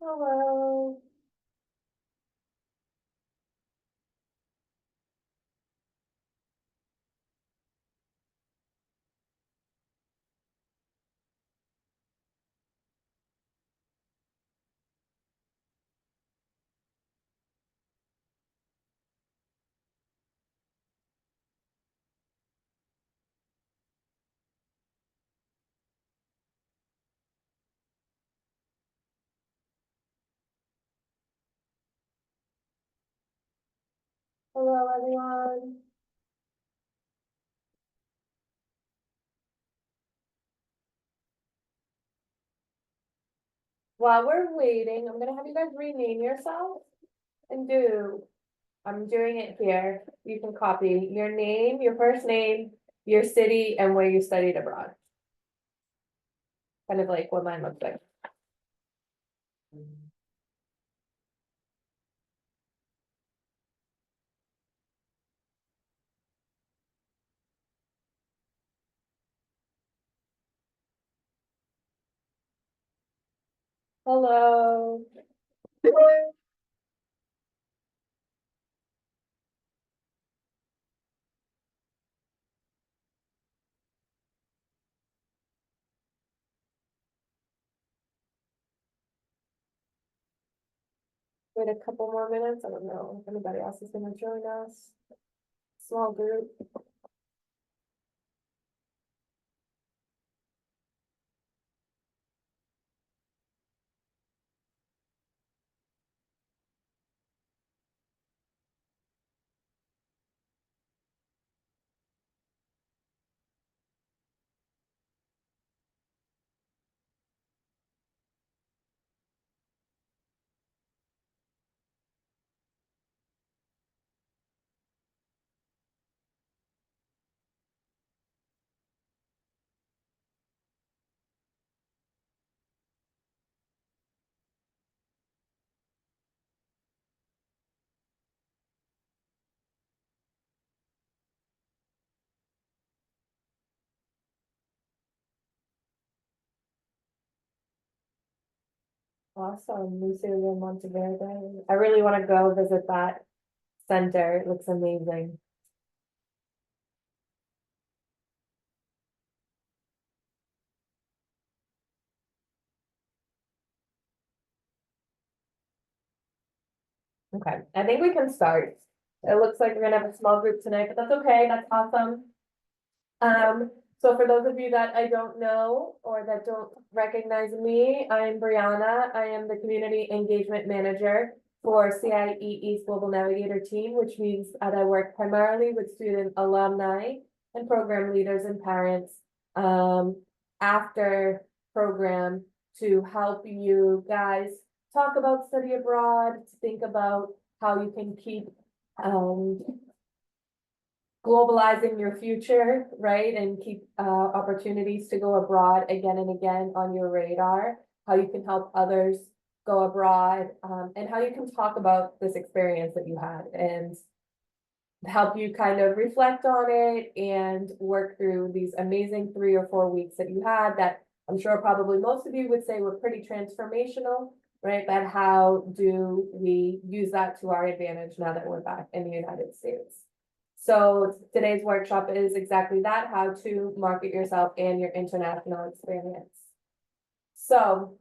Hello. Hello, everyone. While we're waiting, I'm gonna have you guys rename yourself and I'm doing it here. You can copy your name, your first name, your city, and where you studied abroad. Kind of like what mine looks like. Hello. Wait a couple more minutes. I don't know if anybody else is gonna join us. Small group. Awesome. Lucille in Monteverde. I really want to go visit that center. It looks amazing. Okay, I think we can start. It looks like we're gonna have a small group tonight, but that's okay, that's awesome. So for those of you that I don't know or that don't recognize me, I'm Brianna. I am the Community Engagement Manager for CIEE's Global Navigator team, which means that I work primarily with student alumni and program leaders and parents after program to help you guys talk about study abroad, to think about how you can keep globalizing your future, right? And keep opportunities to go abroad again and again on your radar, how you can help others go abroad, and how you can talk about this experience that you had and help you kind of reflect on it and work through these amazing 3 or 4 weeks that you had that I'm sure probably most of you would say were pretty transformational, right? But how do we use that to our advantage now that we're back in the United States? So today's workshop is exactly that, how to market yourself and your international experience. So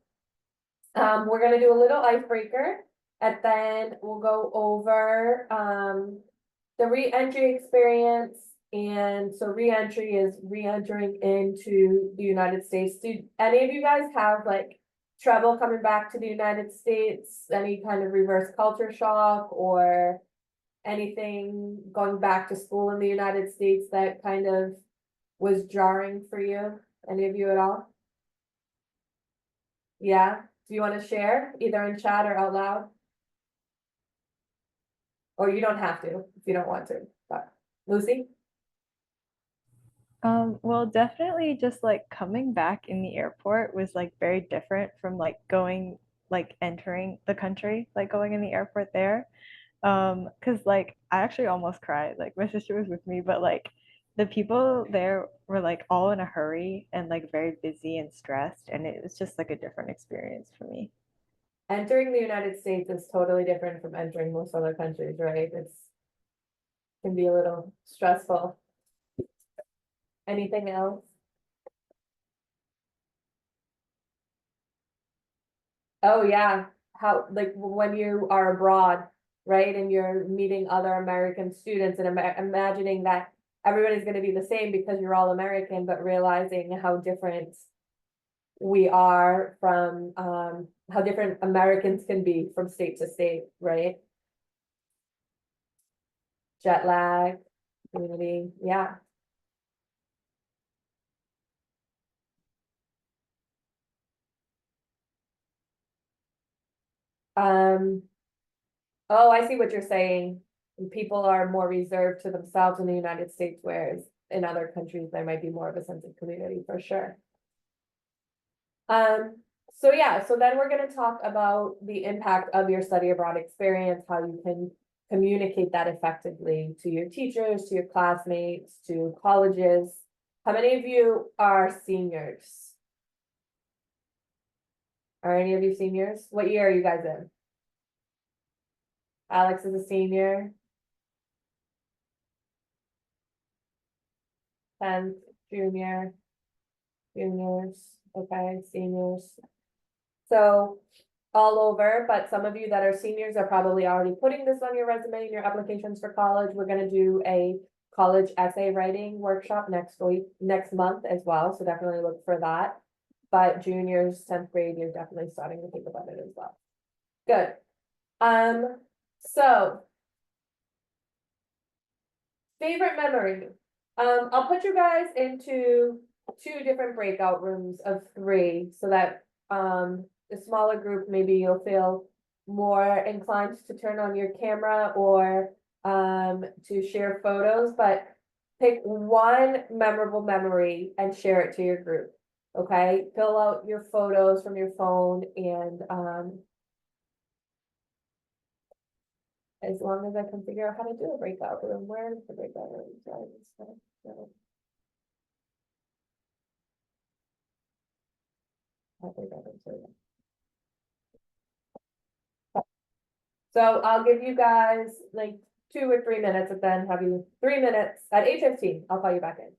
we're gonna do a little icebreaker and then we'll go over the re-entry experience. And so re-entry is re-entering into the United States. Do any of you guys have like trouble coming back to the United States? Any kind of reverse culture shock or anything going back to school in the United States that kind of was jarring for you? Any of you at all? Yeah? Do you want to share either in chat or out loud? Or you don't have to if you don't want to, but Lucy? Well, definitely just like coming back in the airport was like very different from like going like entering the country, like going in the airport there. 'Cause like I actually almost cried. Like my sister was with me, but like the people there were like all in a hurry and like very busy and stressed, and it was just like a different experience for me. entering the United States is totally different from entering most other countries, right? Can be a little stressful. Anything else? Oh, yeah, how, like, when you are abroad, right, and you're meeting other American students and imagining that everybody's gonna be the same because you're all American, but realizing how different we are from, how different Americans can be from state to state, right? Jet lag, community, yeah. Um, oh, I see what you're saying. People are more reserved to themselves in the United States, whereas in other countries, there might be more of a sense of community for sure. Um, so yeah, so then we're gonna talk about the impact of your study abroad experience, how you can communicate that effectively to your teachers, to your classmates, to colleges. How many of you are seniors? Are any of you seniors? What year are you guys in? Alex is a senior, 10th, junior, juniors, okay, seniors. So all over, but some of you that are seniors are probably already putting this on your resume and your applications for college. We're gonna do a college essay writing workshop next month as well, so definitely look for that. But juniors, 10th grade, you're definitely starting to think about it as well. Good. So favorite memory. I'll put you guys into two different breakout rooms of three so that the smaller group, maybe you'll feel more inclined to turn on your camera or to share photos, but pick one memorable memory and share it to your group. Okay, fill out your photos from your phone and as long as I can figure out how to do a breakout room, where is the breakout room? Sorry, so, I think I can show you. So I'll give you guys like 2 or 3 minutes and then have you 3 minutes at 8:15. I'll call you back in.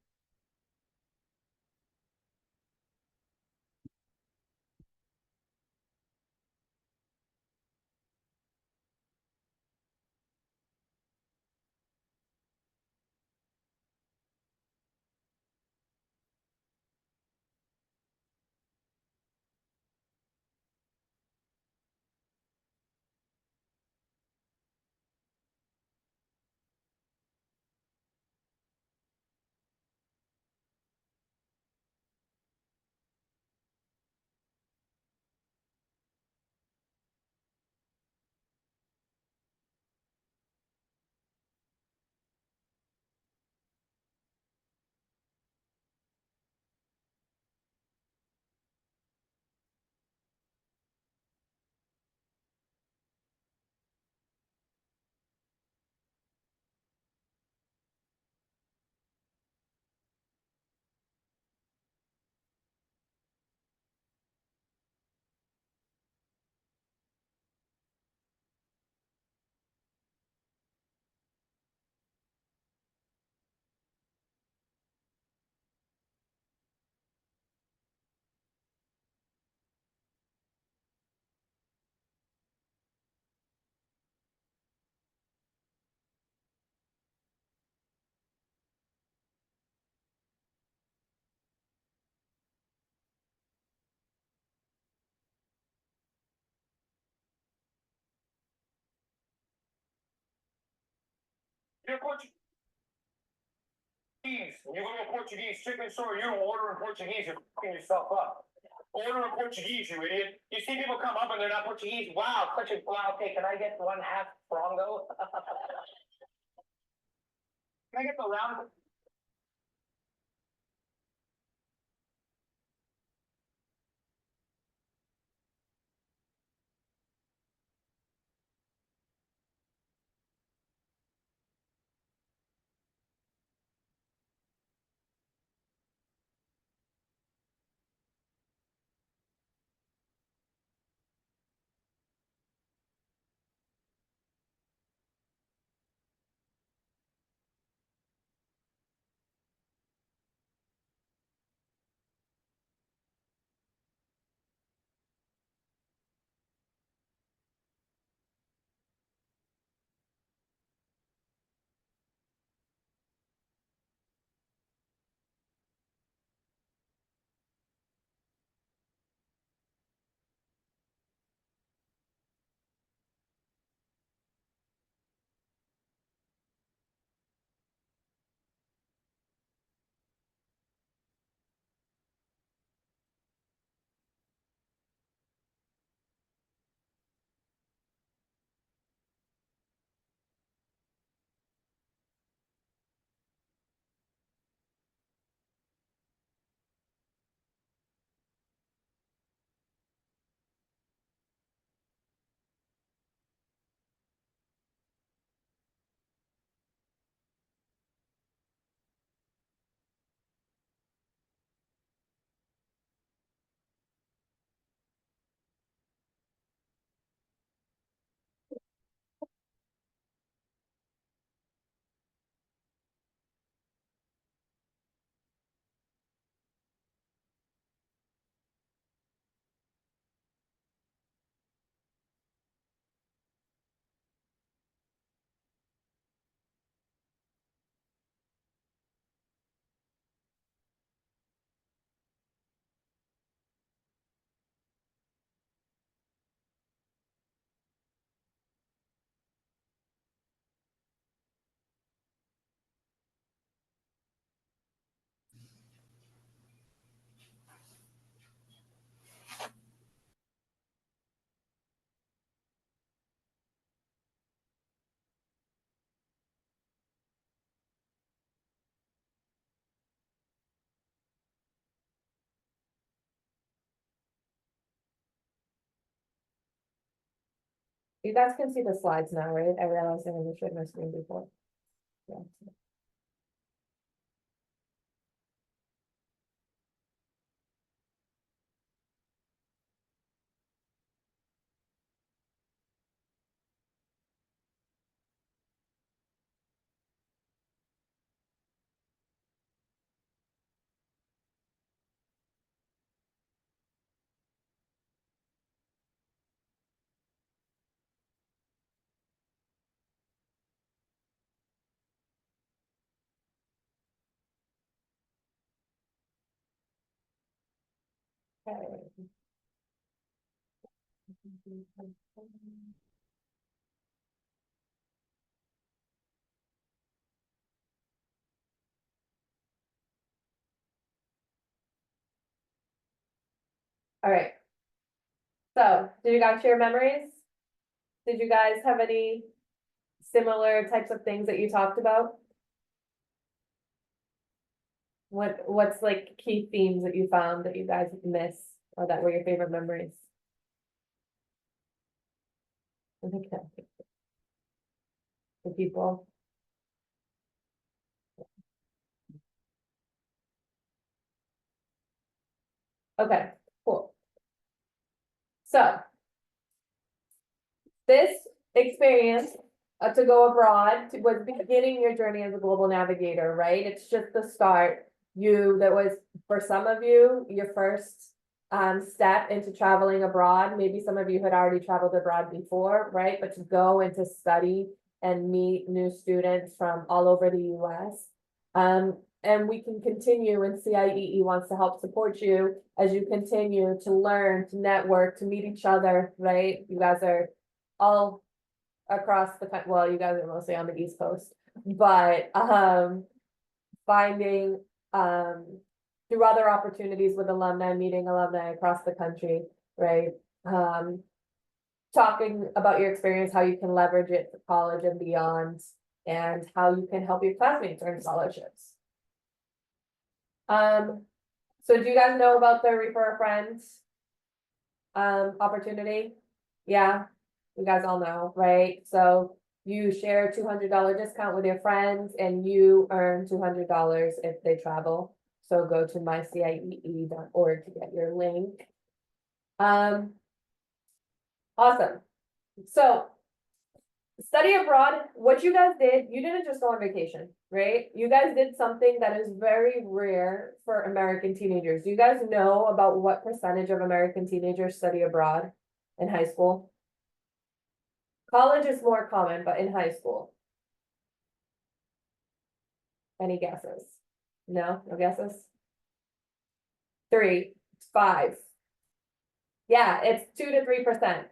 You're Portuguese. When you go to a Portuguese chicken store, you don't order in Portuguese, you're fucking yourself up. Order in Portuguese, you idiot. You see people come up and they're not Portuguese. Wow, such a wow. Okay, can I get one half frongo? Can I get the round? You guys can see the slides now, right? I realized I didn't share my screen before. Yeah. Okay. All right. So, did you guys share memories? Did you guys have any similar types of things that you talked about? What's like key themes that you found that you guys miss or that were your favorite memories? Okay. The people. Okay, cool. So this experience to go abroad was beginning your journey as a global navigator, right? It's just the start. That was for some of you, your first step into traveling abroad. Maybe some of you had already traveled abroad before, right? But to go and to study and meet new students from all over the US. And we can continue, and CIEE wants to help support you as you continue to learn, to network, to meet each other, right? You guys are all across the country. Well, you guys are mostly on the East Coast, but finding through other opportunities with alumni, meeting alumni across the country, right? Talking about your experience, how you can leverage it for college and beyond, and how you can help your classmates earn scholarships. So do you guys know about the refer a friend opportunity? Yeah, you guys all know, right? So you share a $200 discount with your friends and you earn $200 if they travel. So go to myciee.org to get your link. Awesome. So study abroad, what you guys did, you didn't just go on vacation, right? You guys did something that is very rare for American teenagers. Do you guys know about what percentage of American teenagers study abroad in high school? College is more common, but in high school. Any guesses? No, no guesses? 3, 5. Yeah, it's 2 to 3%.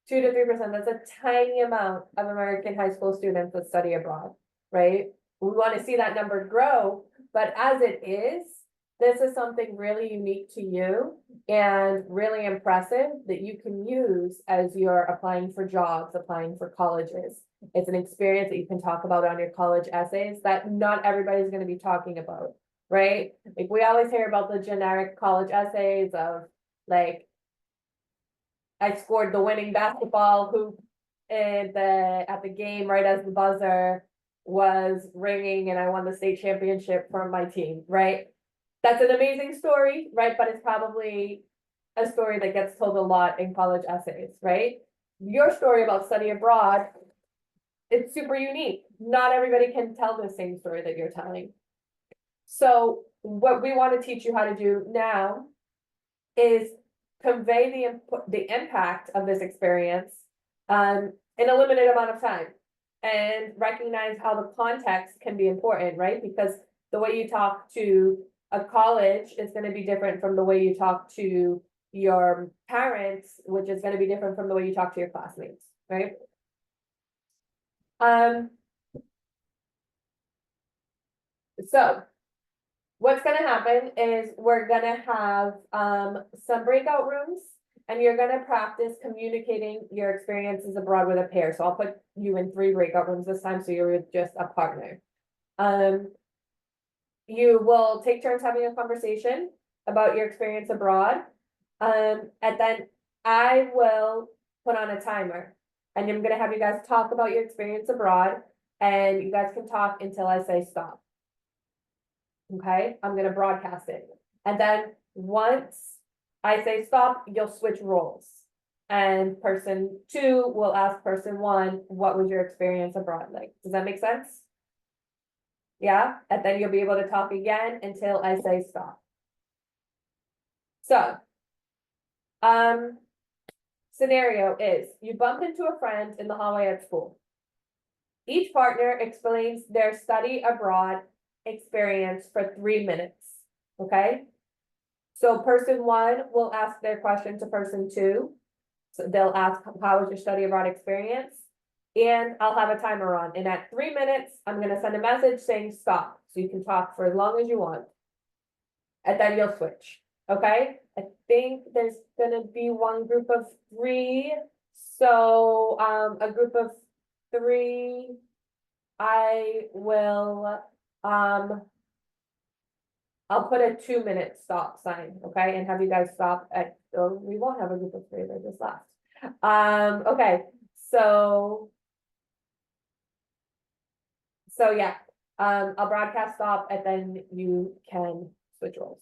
2 to 3%. That's a tiny amount of American high school students that study abroad, right? We want to see that number grow, but as it is, this is something really unique to you and really impressive that you can use as you're applying for jobs, applying for colleges. It's an experience that you can talk about on your college essays that not everybody's going to be talking about, right? Like we always hear about the generic college essays of like, I scored the winning basketball hoop at the game right as the buzzer was ringing and I won the state championship for my team, right? That's an amazing story, right? But it's probably a story that gets told a lot in college essays, right? Your story about study abroad, it's super unique. Not everybody can tell the same story that you're telling. So what we want to teach you how to do now is convey the impact of this experience in a limited amount of time and recognize how the context can be important, right? Because the way you talk to a college is going to be different from the way you talk to your parents, which is going to be different from the way you talk to your classmates, right? So what's gonna happen is we're gonna have some breakout rooms and you're gonna practice communicating your experiences abroad with a pair. So I'll put you in 3 breakout rooms this time, so you're with just a partner. You will take turns having a conversation about your experience abroad. And then I will put on a timer. and I'm gonna have you guys talk about your experience abroad, and you guys can talk until I say stop. Okay, I'm gonna broadcast it, and then once I say stop, you'll switch roles. And person two will ask person one, what was your experience abroad like? Does that make sense? Yeah, and then you'll be able to talk again until I say stop. So, scenario is you bump into a friend in the hallway at school. Each partner explains their study abroad experience for 3 minutes, okay? So person one will ask their question to person two. So they'll ask, how was your study abroad experience? And I'll have a timer on, and at 3 minutes, I'm gonna send a message saying stop, so you can talk for as long as you want. And then you'll switch, okay? I think there's gonna be one group of three, so, a group of three. I will, I'll put a 2 minute stop sign, okay, and have you guys stop at, oh, we won't have a group of three, they're just left. Okay, so. So yeah, I'll broadcast stop and then you can switch roles.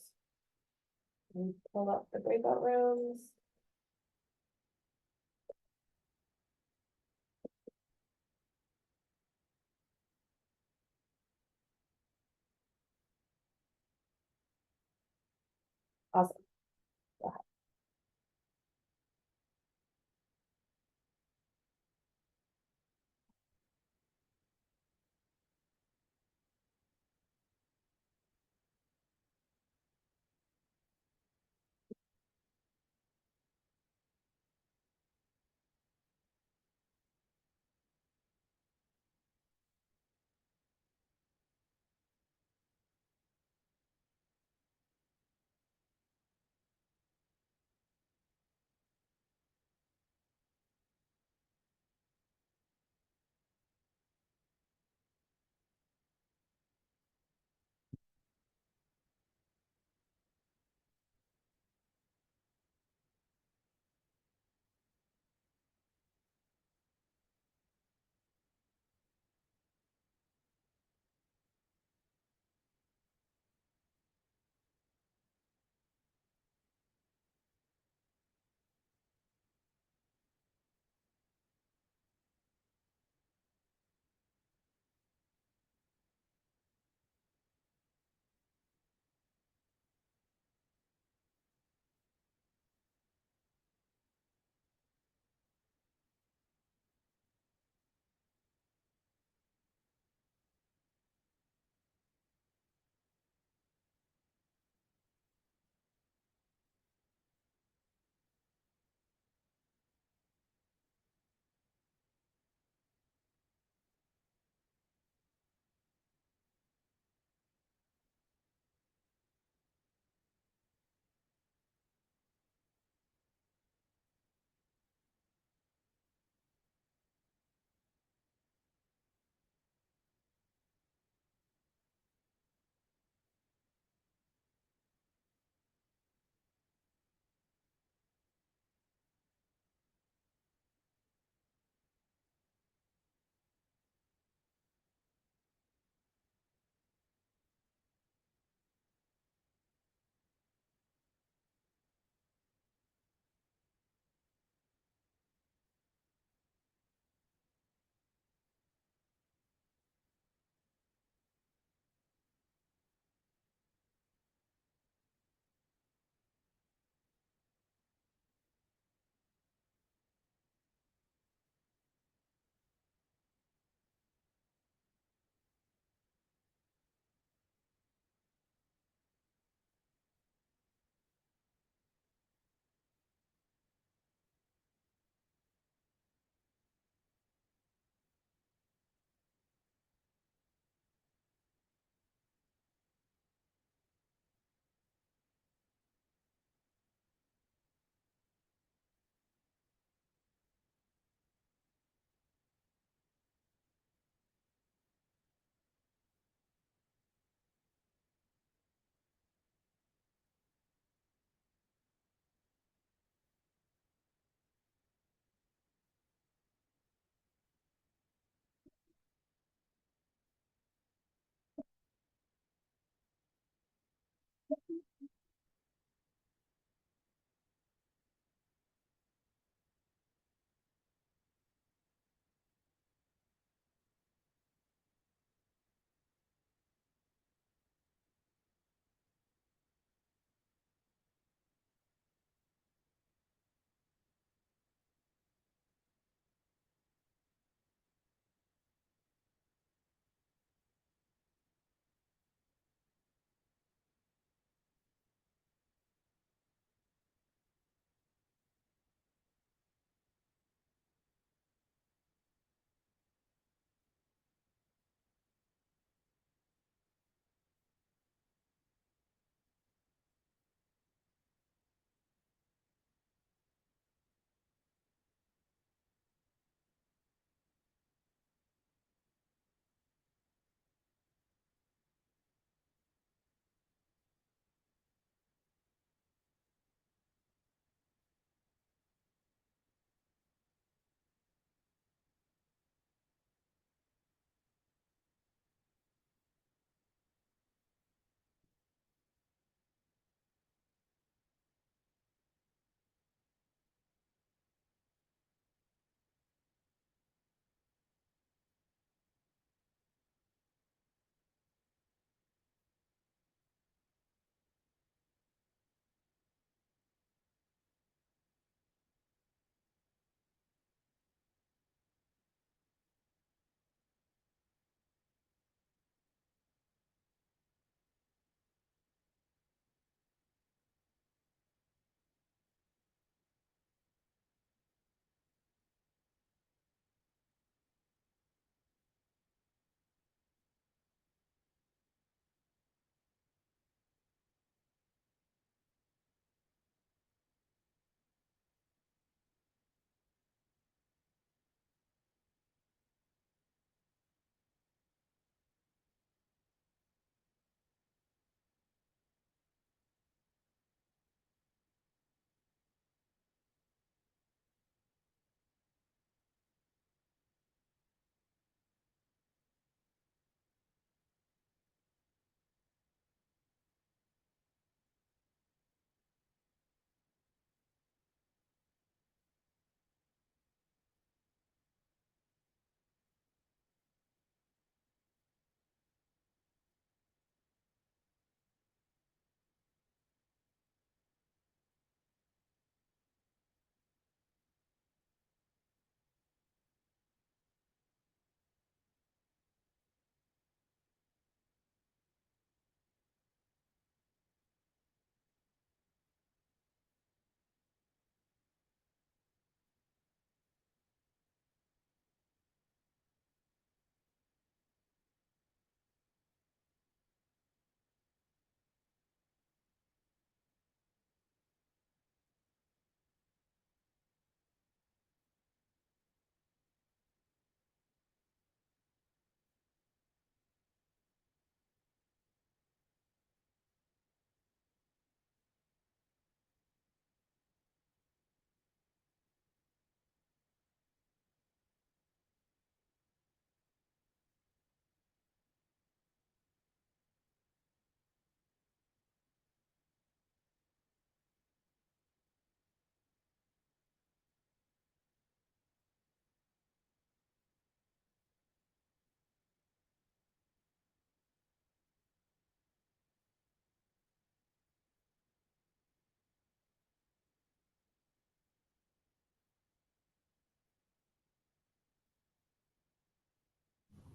And pull up the breakout rooms. Awesome.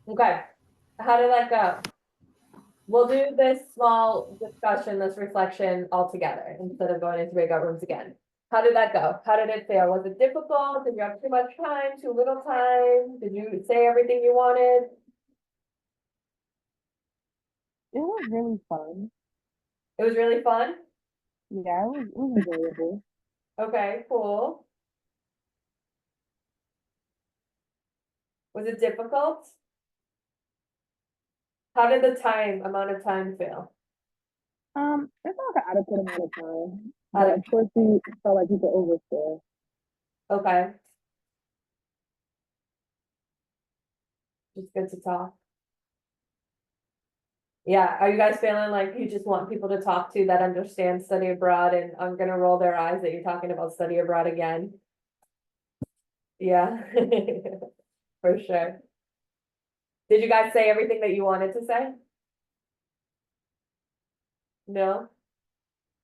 Okay, how did that go? We'll do this small discussion, this reflection all together instead of going into breakout rooms again. How did that go? How did it feel? Was it difficult? Did you have too much time, too little time? Did you say everything you wanted? It was really fun. It was really fun? Yeah, it was enjoyable. Okay, cool. Was it difficult? How did the amount of time feel? It's not an adequate amount of time, but Ade- of course we felt like we could overstay. Okay, just good to talk. Yeah, are you guys feeling like you just want people to talk to that understand study abroad and I'm gonna roll their eyes that you're talking about study abroad again? Yeah, for sure. Did you guys say everything that you wanted to say? No?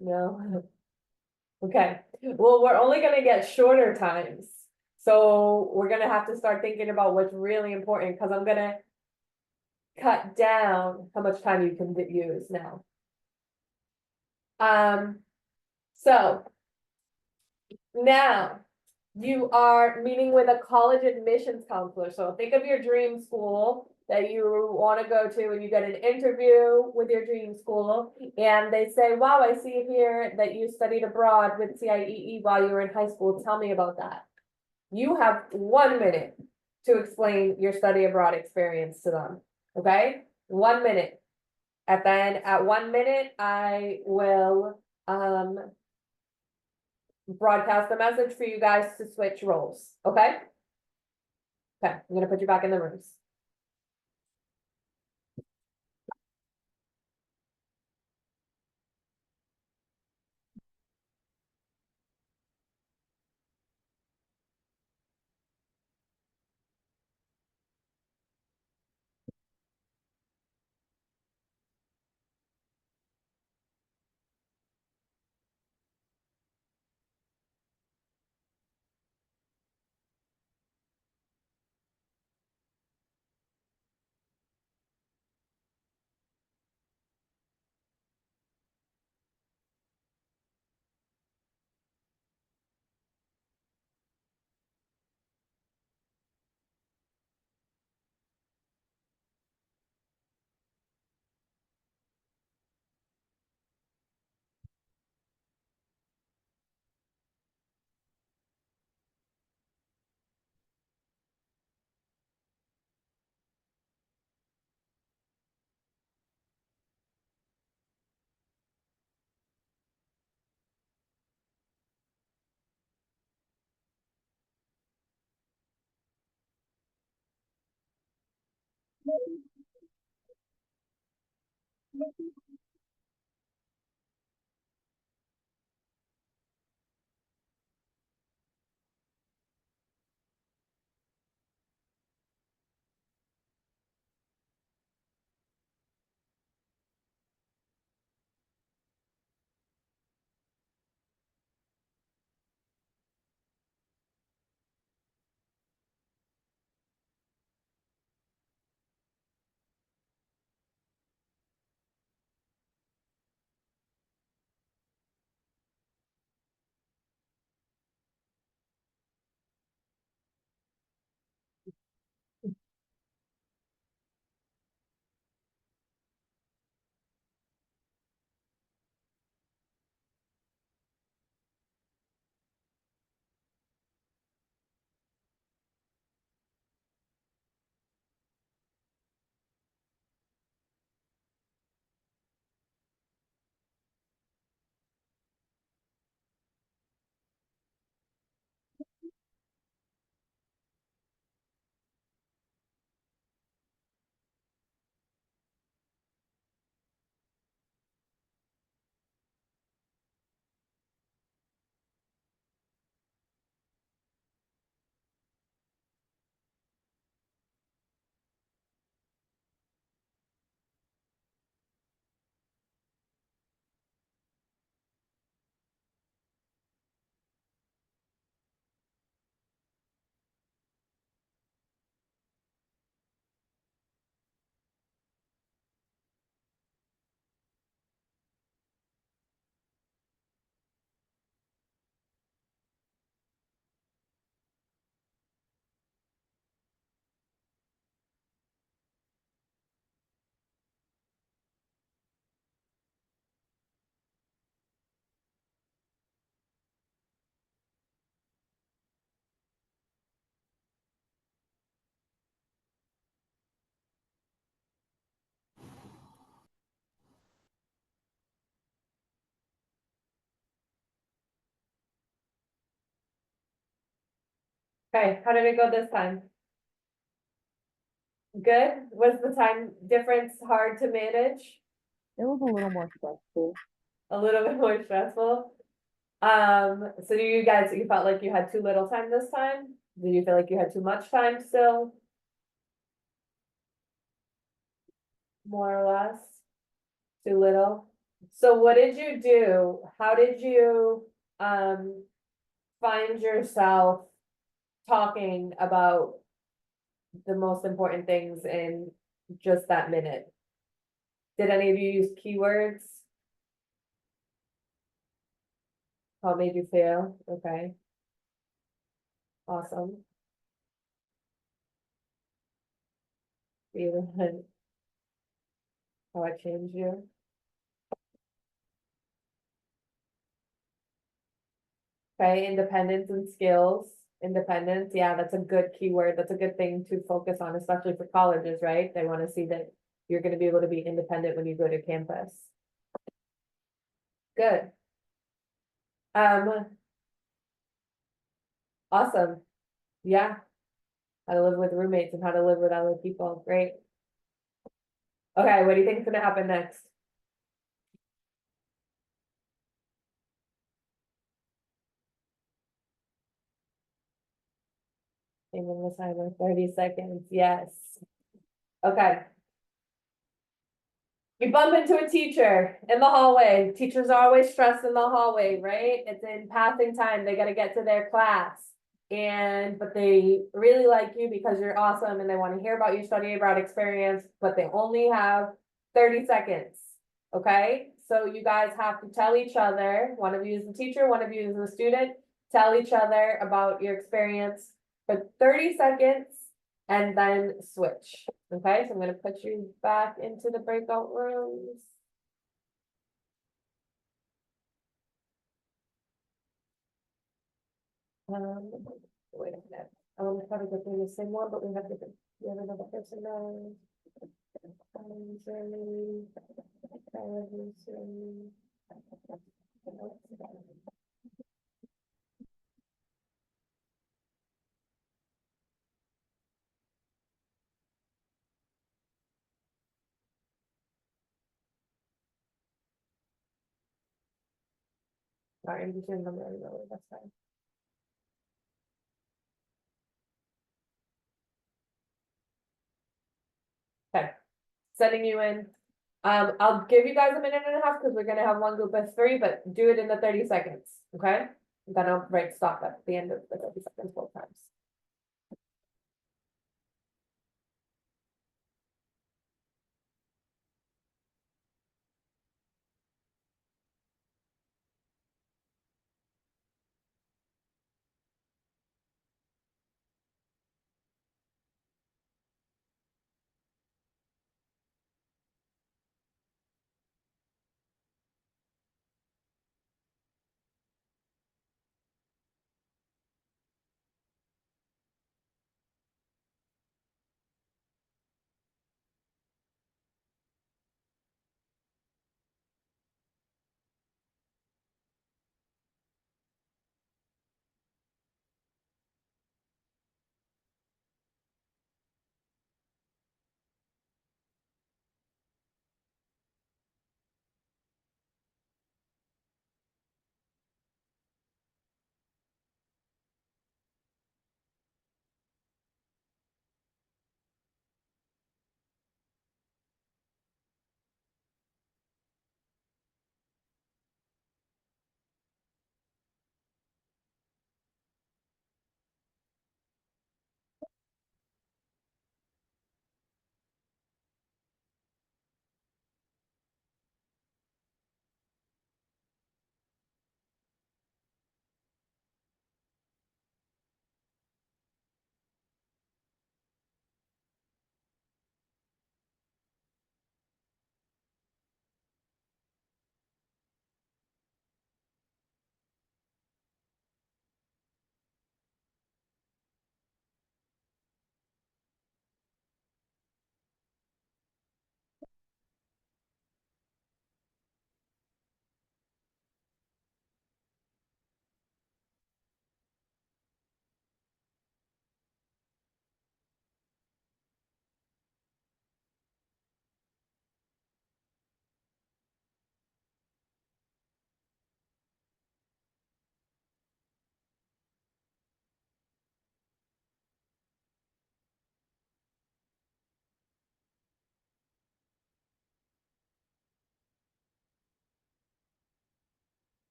No? Okay, well, we're only gonna get shorter times. So we're gonna have to start thinking about what's really important, because I'm gonna cut down how much time you can use now. So now you are meeting with a college admissions counselor. So think of your dream school that you want to go to, and you get an interview with your dream school, and they say, wow, I see here that you studied abroad with CIEE while you were in high school. Tell me about that. You have 1 minute to explain your study abroad experience to them. Okay, 1 minute. And then at 1 minute, I will broadcast a message for you guys to switch roles. Okay? Okay, I'm gonna put you back in the rooms. Okay, how did it go this time? Good? Was the time difference hard to manage? It was a little more stressful. A little bit more stressful? So do you felt like you had too little time this time? Did you feel like you had too much time still? More or less? Too little? So what did you do? How did you, find yourself talking about the most important things in just that minute? Did any of you use keywords? How it made you feel? Okay. Awesome. Feeling how it changed you? Okay, independence and skills. Independence, yeah, that's a good keyword. That's a good thing to focus on, especially for colleges, right? They want to see that you're going to be able to be independent when you go to campus. Good. Awesome. Yeah. How to live with roommates and how to live with other people. Great. Okay, what do you think is gonna happen next? Even the timer, 30 seconds, yes. Okay. You bump into a teacher in the hallway. Teachers are always stressed in the hallway, right? It's in passing time. They gotta get to their class. But they really like you because you're awesome and they want to hear about your study abroad experience, but they only have 30 seconds. Okay, so you guys have to tell each other, one of you is the teacher, one of you is the student, tell each other about your experience for 30 seconds and then switch. Okay, so I'm gonna put you back into the breakout rooms. Wait a minute. I want to try to go through the same one, but we have another person now. Sorry, I'm just doing them really early, that's fine. Okay, sending you in. I'll give you guys a minute and a half because we're gonna have one group of three, but do it in the 30 seconds, okay? Then I'll write stop at the end of the 30 seconds both times.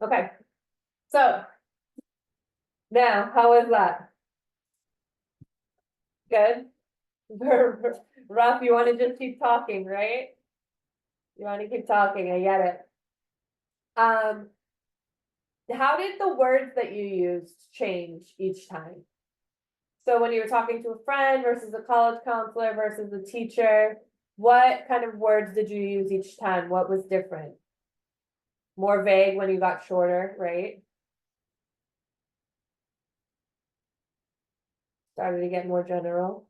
Okay. So. Now, how is that? Good? Rough, you wanna just keep talking, right? You wanna keep talking, I get it. How did the words that you used change each time? So when you were talking to a friend versus a college counselor versus a teacher, what kind of words did you use each time? What was different? More vague when you got shorter, right? Started to get more general.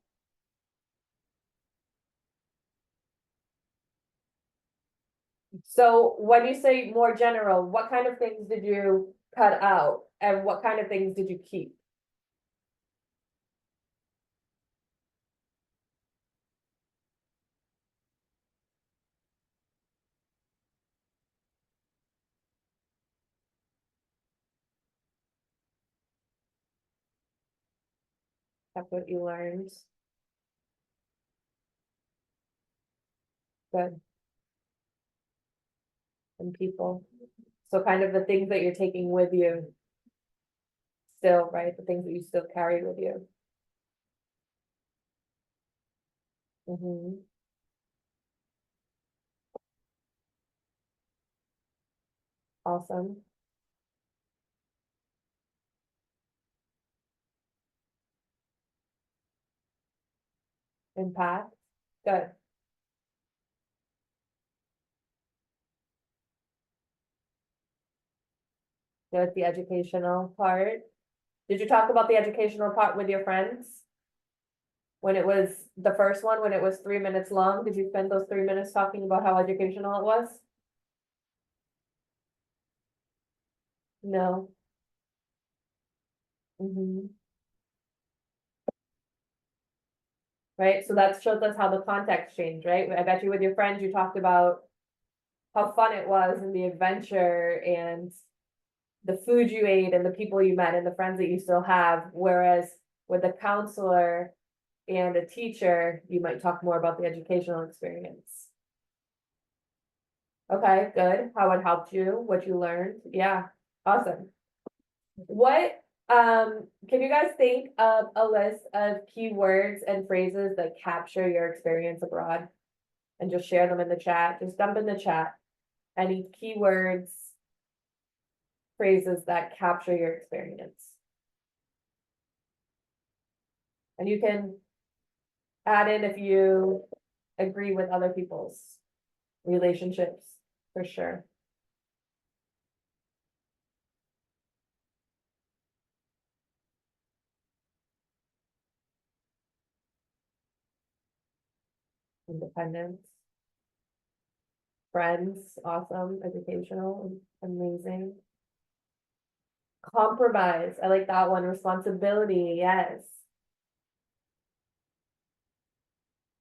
So when you say more general, what kind of things did you cut out and what kind of things did you keep? That's what you learned. Good. And people. So kind of the things that you're taking with you. Still, right? The things that you still carry with you. Awesome. Impact. Good. Good, the educational part. Did you talk about the educational part with your friends? When it was the first one, when it was 3 minutes long, did you spend those 3 minutes talking about how educational it was? No. Right, so that shows us how the context changed, right? I bet you with your friends, you talked about how fun it was and the adventure and the food you ate and the people you met and the friends that you still have, whereas with a counselor and a teacher, you might talk more about the educational experience. Okay, good. How it helped you, what you learned. Yeah, awesome. What, can you guys think of a list of keywords and phrases that capture your experience abroad? And just share them in the chat. Just dump in the chat. Any keywords, phrases that capture your experience. And you can add in if you agree with other people's relationships, for sure. Independence. Friends, awesome, educational, amazing. Compromise, I like that one. Responsibility, yes.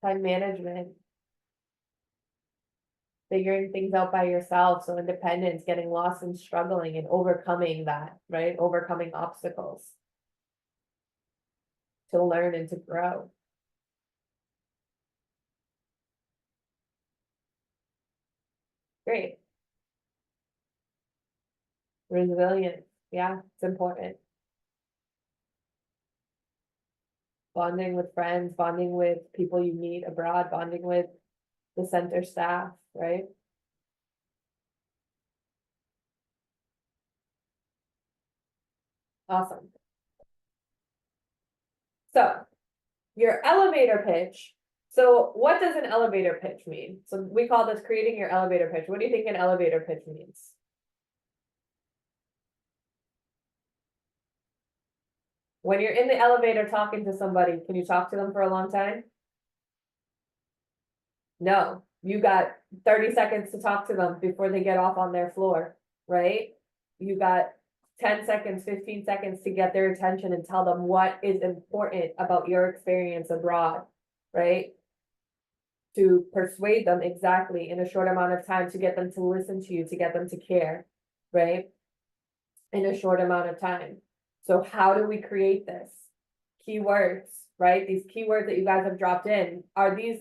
Time management. Figuring things out by yourself, so independence, getting lost and struggling and overcoming that, right? Overcoming obstacles. To learn and to grow. Great. Resilience, yeah, it's important. Bonding with friends, bonding with people you meet abroad, bonding with the center staff, right? Awesome. So, your elevator pitch. So what does an elevator pitch mean? So we call this creating your elevator pitch. What do you think an elevator pitch means? When you're in the elevator talking to somebody, can you talk to them for a long time? No, you got 30 seconds to talk to them before they get off on their floor, right? You got 10 seconds, 15 seconds to get their attention and tell them what is important about your experience abroad, right? To persuade them exactly in a short amount of time, to get them to listen to you, to get them to care, right? In a short amount of time. So how do we create this? Keywords, right? These keywords that you guys have dropped in, are these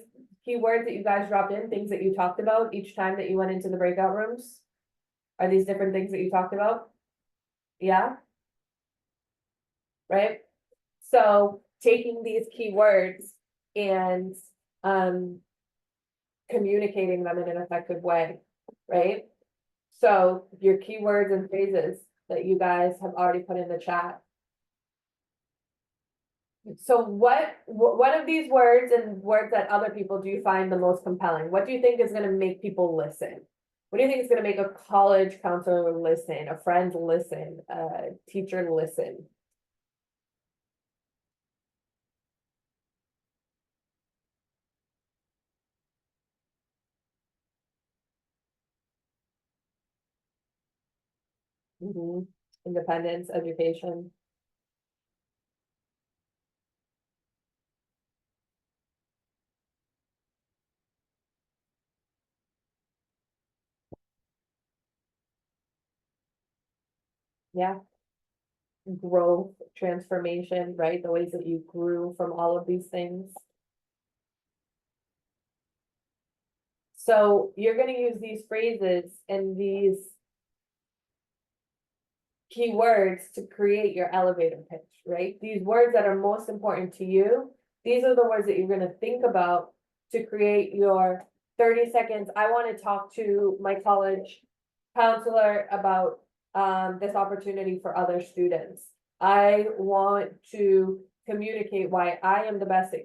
keywords that you guys dropped in things that you talked about each time that you went into the breakout rooms? Are these different things that you talked about? Yeah? Right? So taking these keywords and communicating them in an effective way, right? So your keywords and phrases that you guys have already put in the chat. So what of these words and words that other people do you find the most compelling? What do you think is gonna make people listen? What do you think is gonna make a college counselor listen, a friend listen, a teacher listen? Independence, education. Yeah. Growth, transformation, right? The ways that you grew from all of these things. So you're gonna use these phrases and these keywords to create your elevator pitch, right? These words that are most important to you, these are the words that you're gonna think about to create your 30 seconds. I want to talk to my college counselor about this opportunity for other students. I want to communicate why I am the best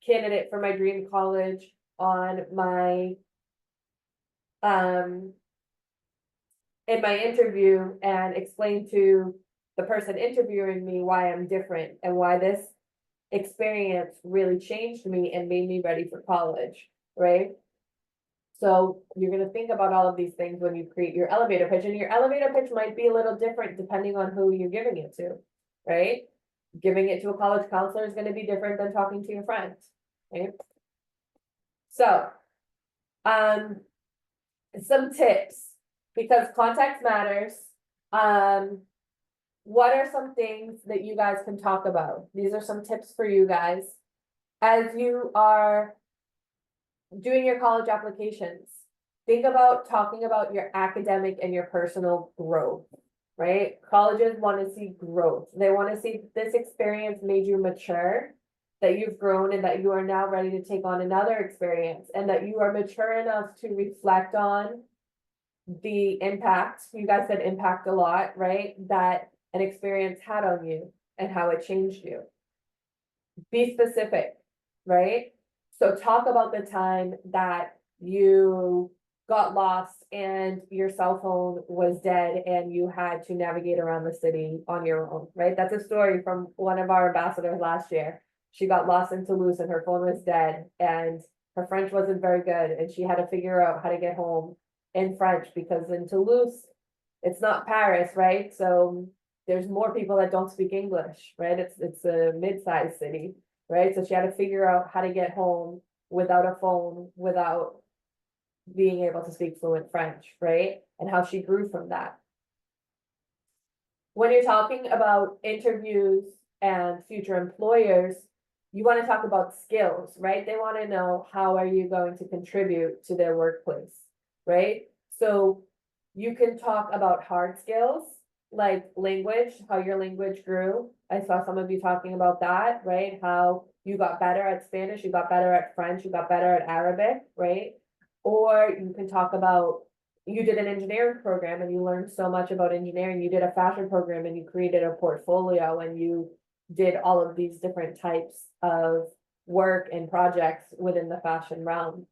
candidate for my dream college on my in my interview and explain to the person interviewing me why I'm different and why this experience really changed me and made me ready for college, right? So you're gonna think about all of these things when you create your elevator pitch, and your elevator pitch might be a little different depending on who you're giving it to, right? Giving it to a college counselor is gonna be different than talking to your friends, right? So, some tips, because context matters. What are some things that you guys can talk about? These are some tips for you guys as you are doing your college applications. Think about talking about your academic and your personal growth, right? Colleges want to see growth. They want to see this experience made you mature, that you've grown and that you are now ready to take on another experience, and that you are mature enough to reflect on the impact. You guys said impact a lot, right? That an experience had on you and how it changed you. Be specific, right? So talk about the time that you got lost and your cell phone was dead and you had to navigate around the city on your own, right? That's a story from one of our ambassadors last year. She got lost in Toulouse and her phone was dead and her French wasn't very good and she had to figure out how to get home in French, because in Toulouse, it's not Paris, right? So there's more people that don't speak English, right? It's a mid-sized city, right? So she had to figure out how to get home without a phone, without being able to speak fluent French, right? And how she grew from that. When you're talking about interviews and future employers, you want to talk about skills, right? They want to know, how are you going to contribute to their workplace, right? So you can talk about hard skills like language, how your language grew. I saw some of you talking about that, right? How you got better at Spanish, you got better at French, you got better at Arabic, right? Or you can talk about, you did an engineering program and you learned so much about engineering. You did a fashion program and you created a portfolio and you did all of these different types of work and projects within the fashion realm,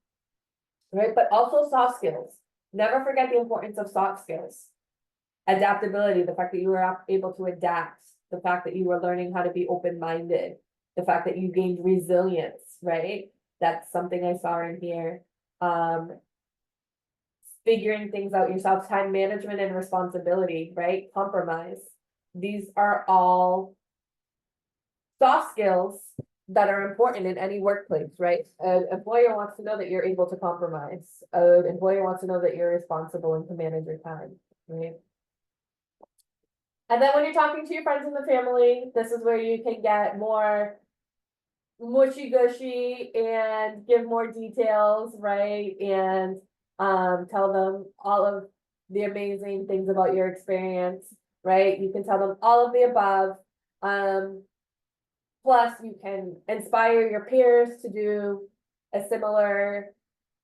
right? But also soft skills. Never forget the importance of soft skills. Adaptability, the fact that you were able to adapt, the fact that you were learning how to be open-minded, the fact that you gained resilience, right? That's something I saw in here. Figuring things out yourself, time management and responsibility, right? Compromise. These are all soft skills that are important in any workplace, right? An employer wants to know that you're able to compromise. An employer wants to know that you're responsible and can manage your time, right? And then when you're talking to your friends and the family, this is where you can get more mushy gushy and give more details, right? And Tell them all of the amazing things about your experience, right? You can tell them all of the above. Plus you can inspire your peers to do a similar,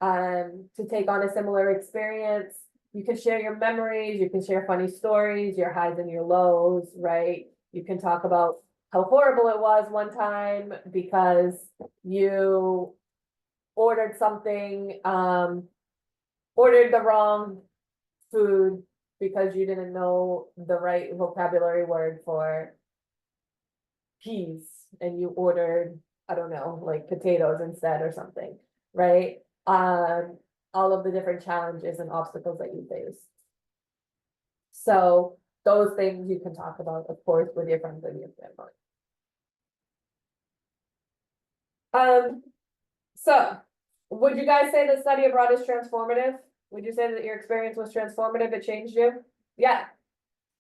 to take on a similar experience. You can share your memories, you can share funny stories, your highs and your lows, right? You can talk about how horrible it was one time because you ordered something, ordered the wrong food because you didn't know the right vocabulary word for peas and you ordered, I don't know, like potatoes instead or something, right? All of the different challenges and obstacles that you face. So those things you can talk about, of course, with your friends and your family. So would you guys say that study abroad is transformative? Would you say that your experience was transformative? It changed you? Yeah.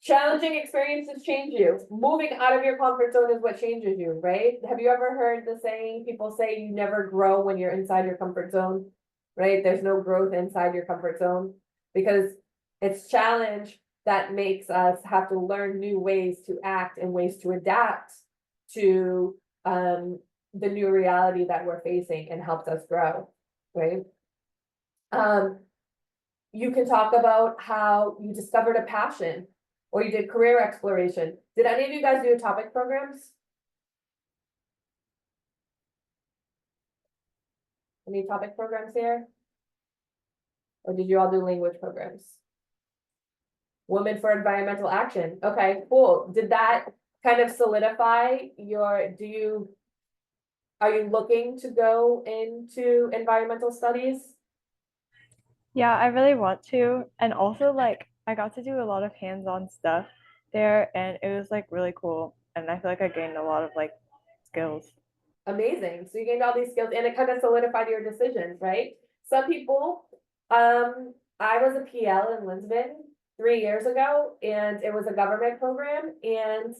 Challenging experiences change you. Moving out of your comfort zone is what changes you, right? Have you ever heard the saying, people say you never grow when you're inside your comfort zone, right? There's no growth inside your comfort zone because it's challenge that makes us have to learn new ways to act and ways to adapt to the new reality that we're facing and helps us grow, right? You can talk about how you discovered a passion or you did career exploration. Did any of you guys do topic programs? Any topic programs here? Or did you all do language programs? Women for Environmental Action. Okay, cool. Did that kind of solidify your, are you looking to go into environmental studies? Yeah, I really want to. And also, like, I got to do a lot of hands-on stuff there, and it was like really cool. And I feel like I gained a lot of like skills. Amazing. So you gained all these skills and it kind of solidified your decisions, right? Some people, I was a PL in Lisbon 3 years ago and it was a government program and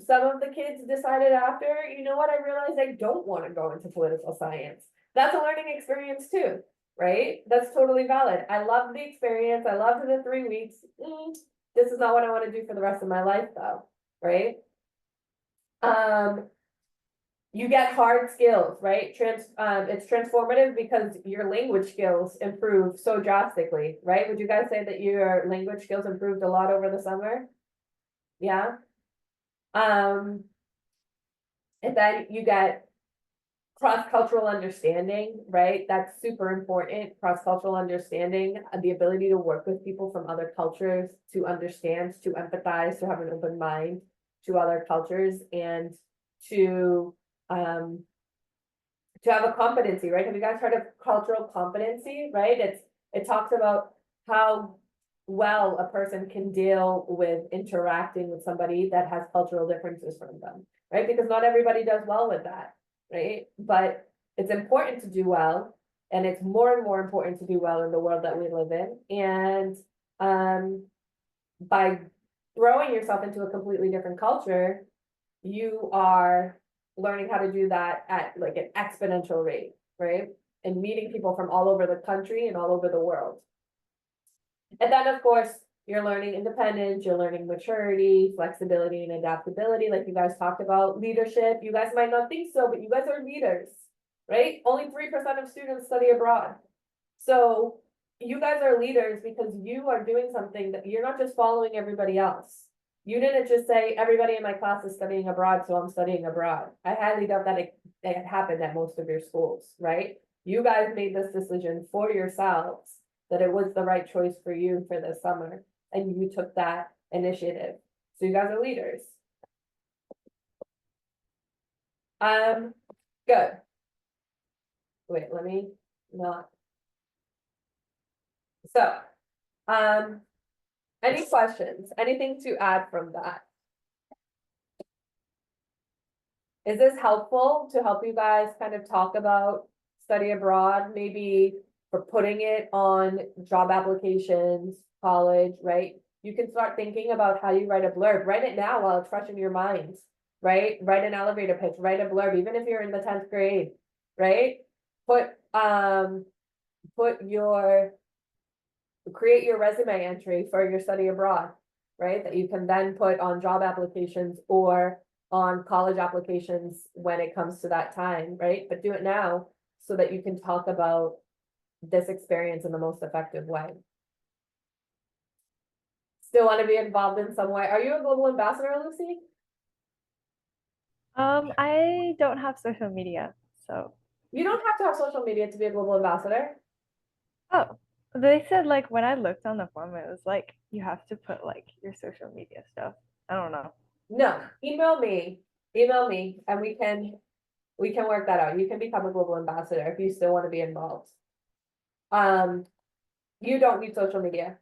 some of the kids decided after, you know what, I realized I don't want to go into political science. That's a learning experience too, right? That's totally valid. I loved the experience. I loved the 3 weeks. This is not what I want to do for the rest of my life though, right? You get hard skills, right? It's transformative because your language skills improve so drastically, right? Would you guys say that your language skills improved a lot over the summer? Yeah. And then you get cross-cultural understanding, right? That's super important. Cross-cultural understanding, the ability to work with people from other cultures, to understand, to empathize, to have an open mind to other cultures, and to have a competency, right? Have you guys heard of cultural competency, right? It talks about how well a person can deal with interacting with somebody that has cultural differences from them, right? Because not everybody does well with that, right? But it's important to do well, and it's more and more important to do well in the world that we live in. And by throwing yourself into a completely different culture, you are learning how to do that at like an exponential rate, right? And meeting people from all over the country and all over the world. And then, of course, you're learning independence, you're learning maturity, flexibility, and adaptability, like you guys talked about. Leadership, you guys might not think so, but you guys are leaders, right? Only 3% of students study abroad. So you guys are leaders because you are doing something that you're not just following everybody else. You didn't just say, everybody in my class is studying abroad, so I'm studying abroad. I highly doubt that it happened at most of your schools, right? You guys made this decision for yourselves, that it was the right choice for you for this summer, and you took that initiative. So you guys are leaders. Good. Wait, let me not. So, any questions? Anything to add from that? Is this helpful to help you guys kind of talk about study abroad, maybe for putting it on job applications, college, right? You can start thinking about how you write a blurb. Write it now while it's fresh in your mind, right? Write an elevator pitch, write a blurb, even if you're in the 10th grade, right? create your resume entry for your study abroad, right? That you can then put on job applications or on college applications when it comes to that time, right? But do it now so that you can talk about this experience in the most effective way. Still want to be involved in some way. Are you a global ambassador, Lucy? I don't have social media, so. You don't have to have social media to be a global ambassador. Oh, they said like when I looked on the form, it was like you have to put like your social media stuff. I don't know. No, email me, and we can work that out. You can become a global ambassador if you still want to be involved. You don't need social media.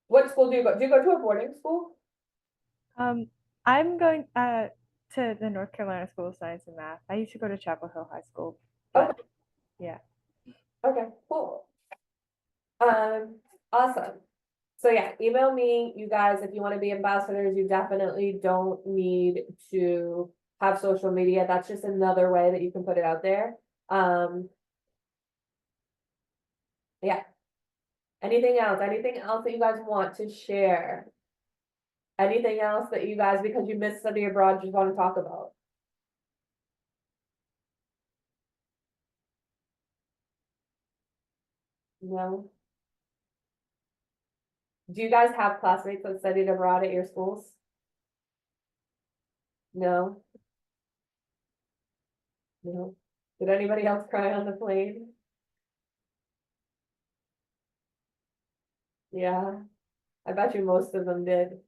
What school do you go? Do you go to a boarding school? I'm going to the North Carolina School of Science and Math. I used to go to Chapel Hill High School, but Okay. yeah. Okay, cool. Awesome. So yeah, email me, you guys, if you want to be ambassadors, you definitely don't need to have social media. That's just another way that you can put it out there. Yeah. Anything else? Anything else that you guys want to share? Anything else that you guys, because you missed study abroad, just want to talk about? No? Do you guys have classmates that studied abroad at your schools? No? No? Did anybody else cry on the plane? Yeah, I bet you most of them did.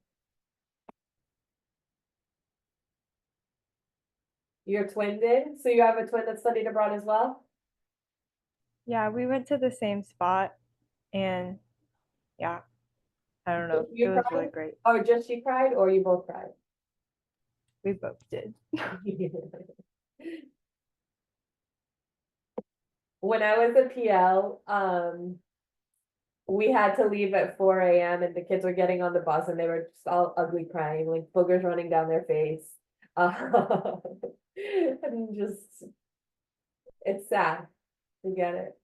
Your twin did? So you have a twin that studied abroad as well? Yeah, we went to the same spot and yeah, I don't know. You It was really cried? great. Or just she cried, or you both cried? We both did. When I was a PL, we had to leave at 4 a.m. and the kids were getting on the bus and they were just all ugly crying, like boogers running down their face. And just, it's sad to get it.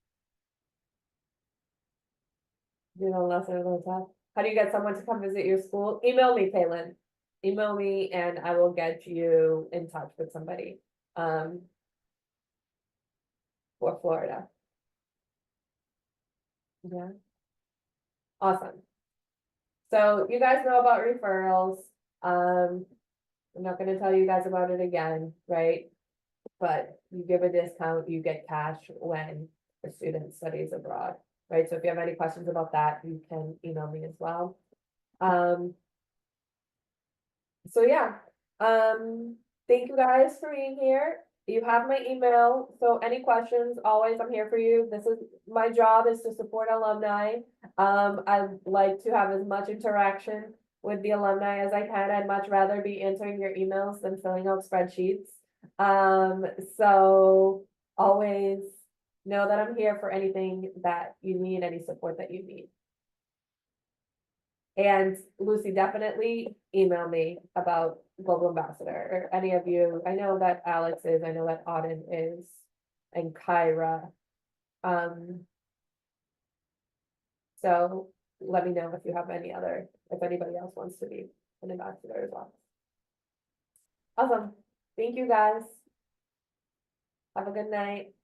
You know, lesson of those time. How do you get someone to come visit your school? Email me, Kaylin. Email me and I will get you in touch with somebody. For Florida. Yeah. Awesome. So you guys know about referrals. I'm not gonna tell you guys about it again, right? But you give a discount, you get cash when a student studies abroad, right? So if you have any questions about that, you can email me as well. So yeah, thank you guys for being here. You have my email, so any questions, always I'm here for you. This is, my job is to support alumni. I'd like to have as much interaction with the alumni as I can. I'd much rather be answering your emails than filling out spreadsheets. So always know that I'm here for anything that you need, any support that you need. And Lucy, definitely email me about Global Ambassador or any of you. I know that Alex is, I know that Auden is, and Kyra. So let me know if you have any other, if anybody else wants to be an ambassador as well. Awesome. Thank you guys. Have a good night.